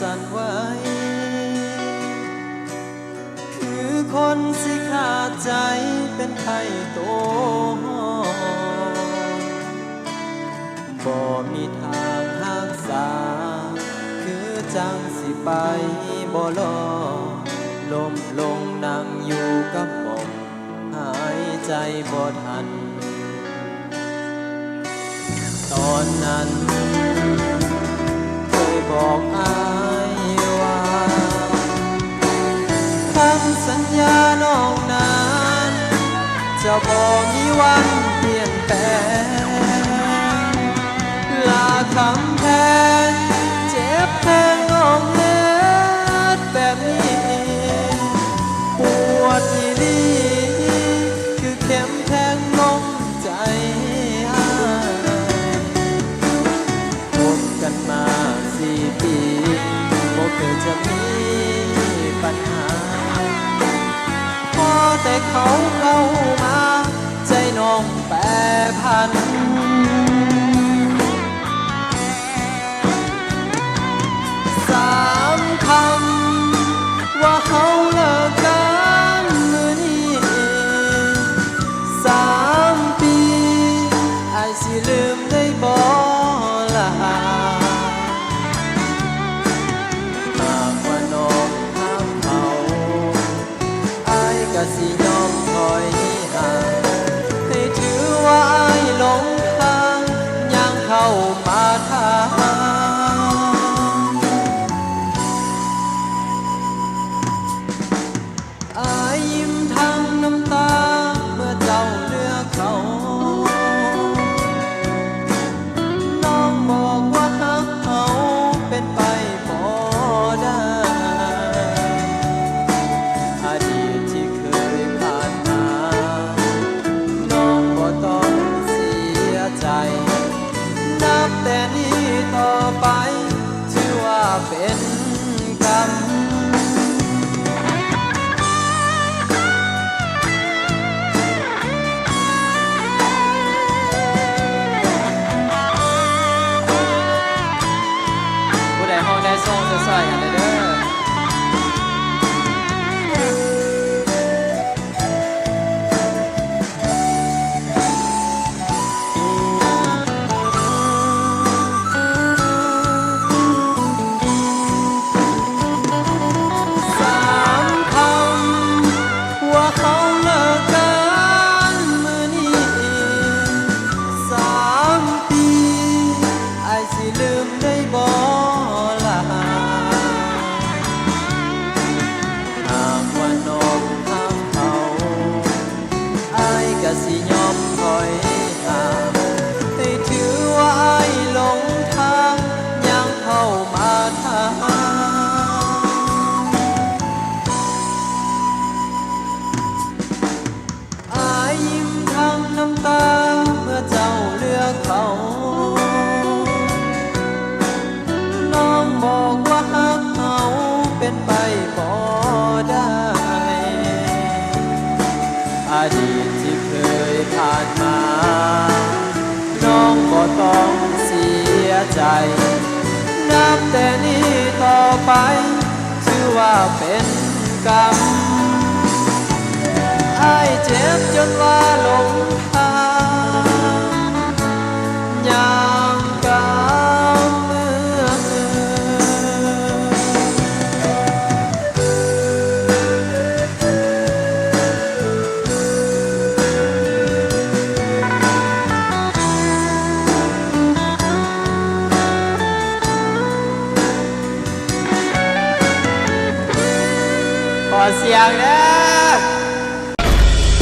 สั่นไหวคือคนสิขาดใจเป็นไข้โตบ่มีทางรักษาคือจังสิไปบ่รอล้มลงนั่งอยู่กับหม่องหายใจบ่ทันตอนนั้นเคยบอกอายว่าคำสัญญาน้องนั้นจะบ่มีวันเปลี่ยนแปลงลาคำแพงเจ็บแทงน้องเล็ดแบบนี้ปวดอีหลีคือเข็มแทงลงใจคบกันมา4 ปีบ่เคยจะมีปัญหาพอแต่เขาเข้ามาใจน้องแปรผัน3 คำว่าเขาเลิกกันมื้อนี้3 ปีอ้ายสิลืมได้บ่ล่ะหากว่าน้องถามเขาอ้ายก็สิยอมถอยห่างให้ถือว่าอ้ายหลงทางย่างเข้ามาทางอายยิ้มทั้งน้ำตาเมื่อเจ้าเลือกเขาน้องบอกว่าฮักเขาเป็นไปบ่ได้อดีตที่เคยผ่านมาน้องบ่ต้องเสียใจนับแต่นี้ต่อไปถือว่าเป็นกรรมห้องได้ส่งจะใส่กันเลยเด้อ3 คำว่าเขาเลิกกันมื้อนี้3 ปีอ้ายสิลืมได้บ่หากว่าน้องถามเขาอ้ายก็สิยอมถอยห่างให้ถือว่าอ้ายหลงทางย่างเข้ามาทางอ้ายยิ้มทั้งน้ำตาเมื่อเจ้าเลือกเขาน้องบอกว่าฮักเขาเป็นไปบ่ได้อดีตที่เคยผ่านมาน้องบ่ต้องเสียใจนับแต่นี้ต่อไปถือว่าเป็นกรรมอ้ายเจ็บจนว่าหลงทางย่างก้าวเมื่อขอเสียงนะ